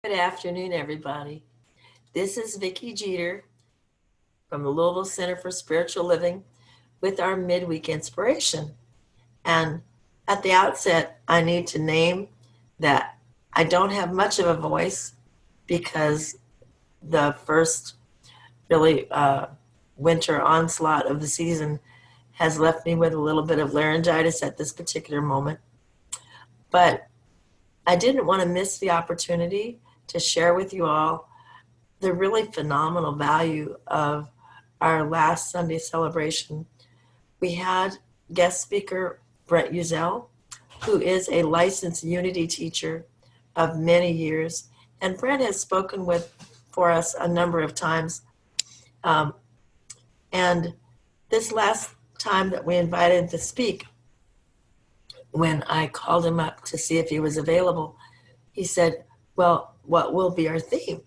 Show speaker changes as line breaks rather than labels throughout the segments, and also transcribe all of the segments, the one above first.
Good afternoon, everybody. This is Vicky Jeter from the Louisville Center for Spiritual Living with our midweek inspiration. And at the outset, I need to name that I don't have much of a voice because the first really winter onslaught of the season has left me with a little bit of laryngitis at this particular moment. But I didn't want to miss the opportunity to share with you all the really phenomenal value of our last Sunday celebration. We had guest speaker Brett Uzel, who is a licensed Unity teacher of many years. And Brett has spoken with for us a number of times. Um, and this last time that we invited him to speak, when I called him up to see if he was available, he said, "Well, what will be our theme?"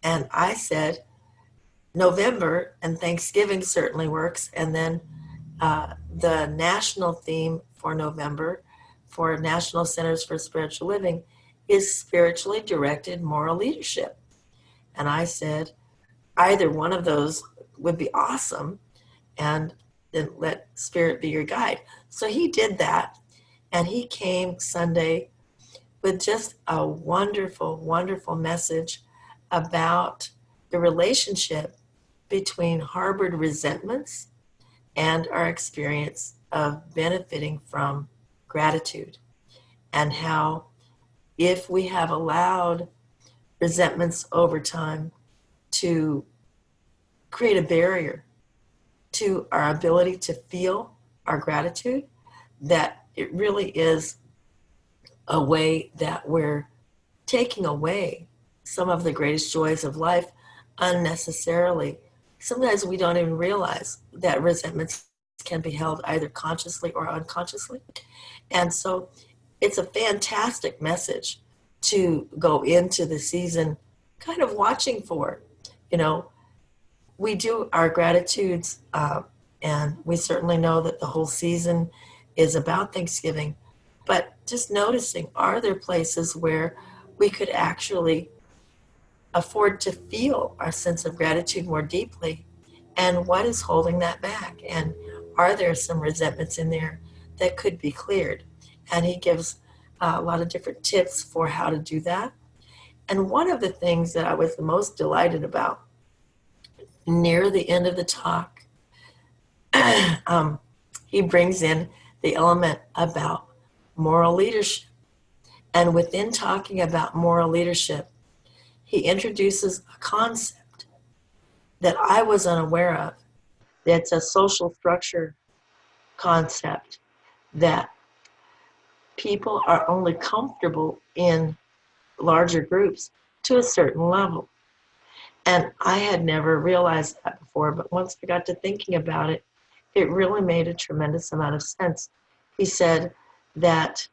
And I said, November, and Thanksgiving certainly works. And then the national theme for November for National Centers for Spiritual Living is spiritually directed moral leadership. And I said, either one of those would be awesome, and then let Spirit be your guide. So he did that, and he came Sunday with just a wonderful, wonderful message about the relationship between harbored resentments and our experience of benefiting from gratitude, and how if we have allowed resentments over time to create a barrier to our ability to feel our gratitude, that it really is a way that we're taking away some of the greatest joys of life unnecessarily. Sometimes we don't even realize that resentments can be held either consciously or unconsciously. And so it's a fantastic message to go into the season kind of watching for. You know, we do our gratitudes, and we certainly know that the whole season is about Thanksgiving, but just noticing, are there places where we could actually afford to feel our sense of gratitude more deeply, and what is holding that back, and are there some resentments in there that could be cleared? And he gives a lot of different tips for how to do that. And one of the things that I was the most delighted about near the end of the talk, he brings in the element about moral leadership. And within talking about moral leadership, he introduces a concept that I was unaware of. That's a social structure concept, that people are only comfortable in larger groups to a certain level. And I had never realized that before, but once I got to thinking about it, it really made a tremendous amount of sense. He said that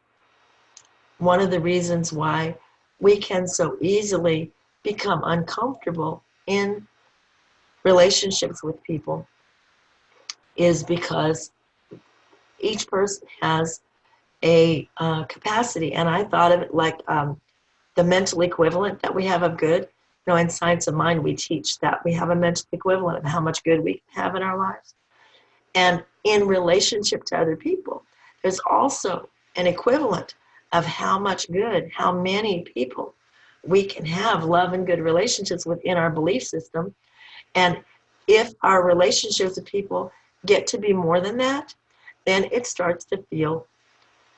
one of the reasons why we can so easily become uncomfortable in relationships with people is because each person has a capacity. And I thought of it like the mental equivalent that we have of good. You know, in Science of Mind, we teach that we have a mental equivalent of how much good we have in our lives. And in relationship to other people, there's also an equivalent of how much good, how many people we can have love and good relationships within our belief system. And if our relationships with people get to be more than that, then it starts to feel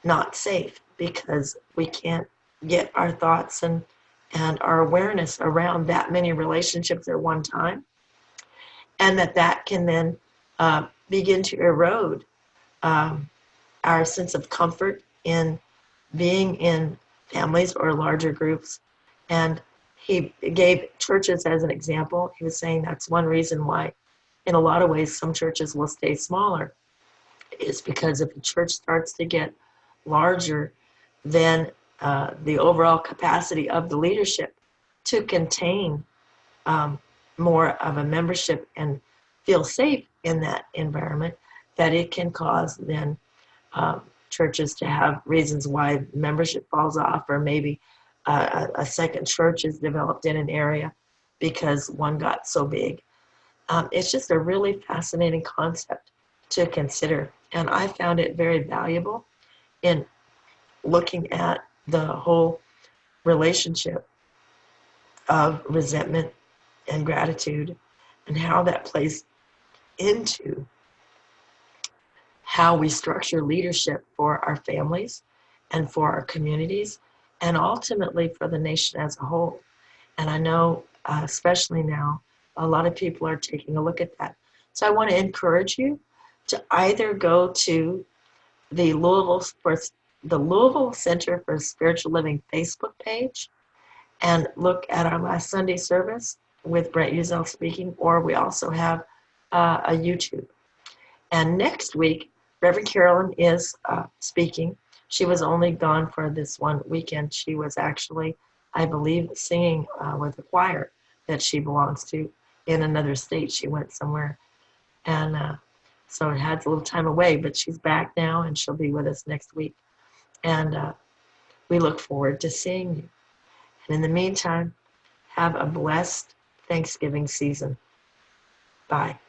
not safe, because we can't get our thoughts and our awareness around that many relationships at one time. And that can then begin to erode our sense of comfort in being in families or larger groups. And he gave churches as an example. He was saying that's one reason why, in a lot of ways, some churches will stay smaller, is because if a church starts to get larger, then the overall capacity of the leadership to contain more of a membership and feel safe in that environment, that it can cause then churches to have reasons why membership falls off, or maybe a second church is developed in an area because one got so big. It's just a really fascinating concept to consider. And I found it very valuable in looking at the whole relationship of resentment and gratitude and how that plays into how we structure leadership for our families and for our communities and ultimately for the nation as a whole. And I know, especially now, a lot of people are taking a look at that. So I want to encourage you to either go to the Louisville Center for Spiritual Living Facebook page and look at our last Sunday service with Brett Uzel speaking, or we also have a YouTube. And next week, Reverend Carolyn is speaking. She was only gone for this one weekend. She was actually, I believe, singing with a choir that she belongs to in another state. She went somewhere. And so it had a little time away, but she's back now and she'll be with us next week. And we look forward to seeing you. And in the meantime, have a blessed Thanksgiving season. Bye.